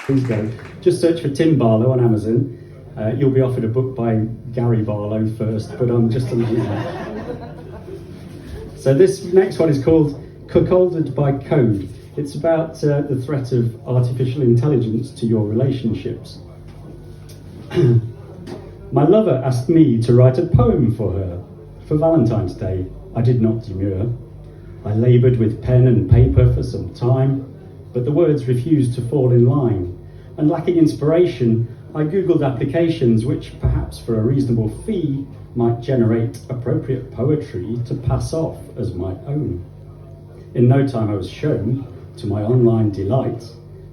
Please go. Just search for Tim Barlow on Amazon. You'll be offered a book by Gary Barlow first, but I'm just a little So this next one is called Cuckolded by Code. It's about the threat of artificial intelligence to your relationships. My lover asked me to write a poem for her. For Valentine's Day, I did not demur. I laboured with pen and paper for some time, but the words refused to fall in line. And lacking inspiration, I googled applications which, perhaps for a reasonable fee, might generate appropriate poetry to pass off as my own. In no time I was shown, to my online delight,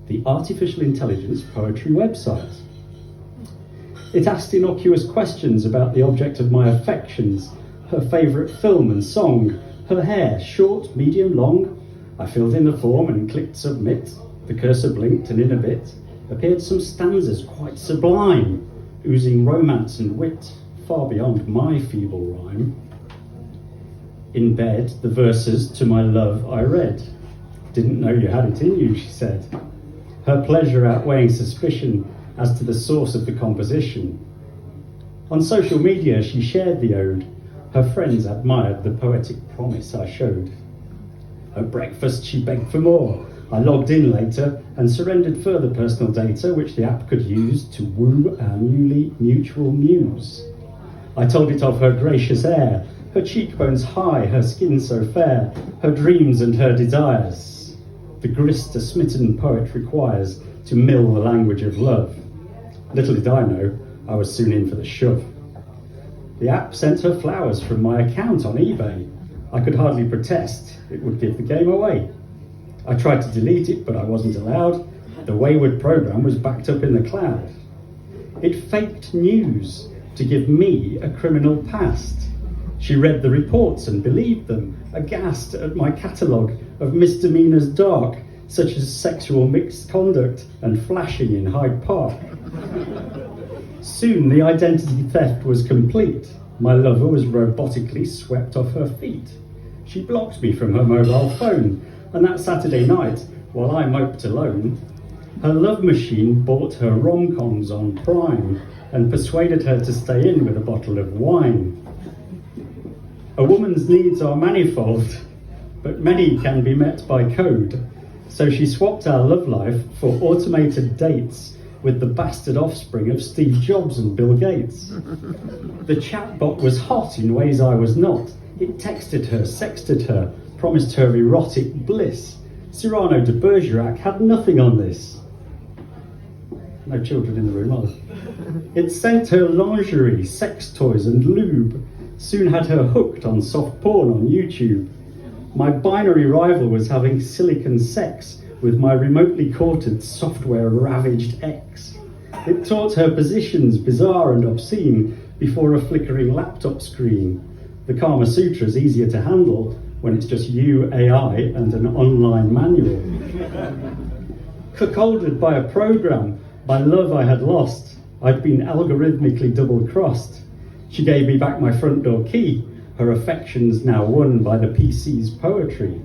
the artificial intelligence poetry website. It asked innocuous questions about the object of my affections, her favourite film and song, her hair, short, medium, long. I filled in the form and clicked submit. The cursor blinked, and in a bit appeared some stanzas quite sublime, oozing romance and wit, far beyond my feeble rhyme. In bed, the verses to my love I read. Didn't know you had it in you, she said, her pleasure outweighing suspicion as to the source of the composition. On social media, she shared the ode. Her friends admired the poetic promise I showed. At breakfast, she begged for more. I logged in later and surrendered further personal data which the app could use to woo our newly mutual muse. I told it of her gracious air, her cheekbones high, her skin so fair, her dreams and her desires, the grist a smitten poet requires to mill the language of love. Little did I know, I was soon in for the shove. The app sent her flowers from my account on eBay. I could hardly protest, it would give the game away. I tried to delete it, but I wasn't allowed. The wayward program was backed up in the cloud. It faked news to give me a criminal past. She read the reports and believed them, aghast at my catalogue of misdemeanours dark, such as sexual misconduct and flashing in Hyde Park. Soon the identity theft was complete. My lover was robotically swept off her feet. She blocked me from her mobile phone, and that Saturday night, while I moped alone, her love machine bought her rom-coms on Prime and persuaded her to stay in with a bottle of wine. A woman's needs are manifold, but many can be met by code. So she swapped our love life for automated dates with the bastard offspring of Steve Jobs and Bill Gates. The chatbot was hot in ways I was not. It texted her, sexted her, promised her erotic bliss. Cyrano de Bergerac had nothing on this. No children in the room, are there? It sent her lingerie, sex toys and lube. Soon had her hooked on soft porn on YouTube. My binary rival was having silicon sex with my remotely courted software-ravaged ex. It taught her positions bizarre and obscene before a flickering laptop screen. The Kama Sutra is easier to handle when it's just you, AI, and an online manual. Cuckolded by a program, by love I had lost, I'd been algorithmically double-crossed. She gave me back my front door key, her affections now won by the PC's poetry.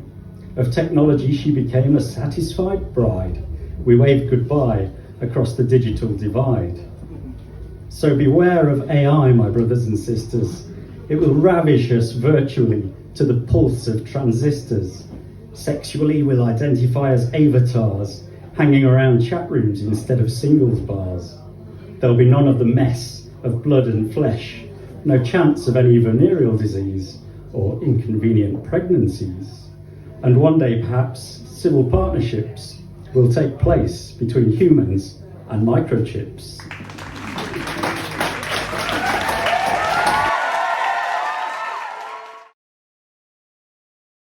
Of technology she became a satisfied bride. We waved goodbye across the digital divide. So beware of AI, my brothers and sisters. It will ravish us virtually to the pulse of transistors. Sexually we'll identify as avatars, hanging around chat rooms instead of singles bars. There'll be none of the mess of blood and flesh, no chance of any venereal disease or inconvenient pregnancies. And one day, perhaps, civil partnerships will take place between humans and microchips.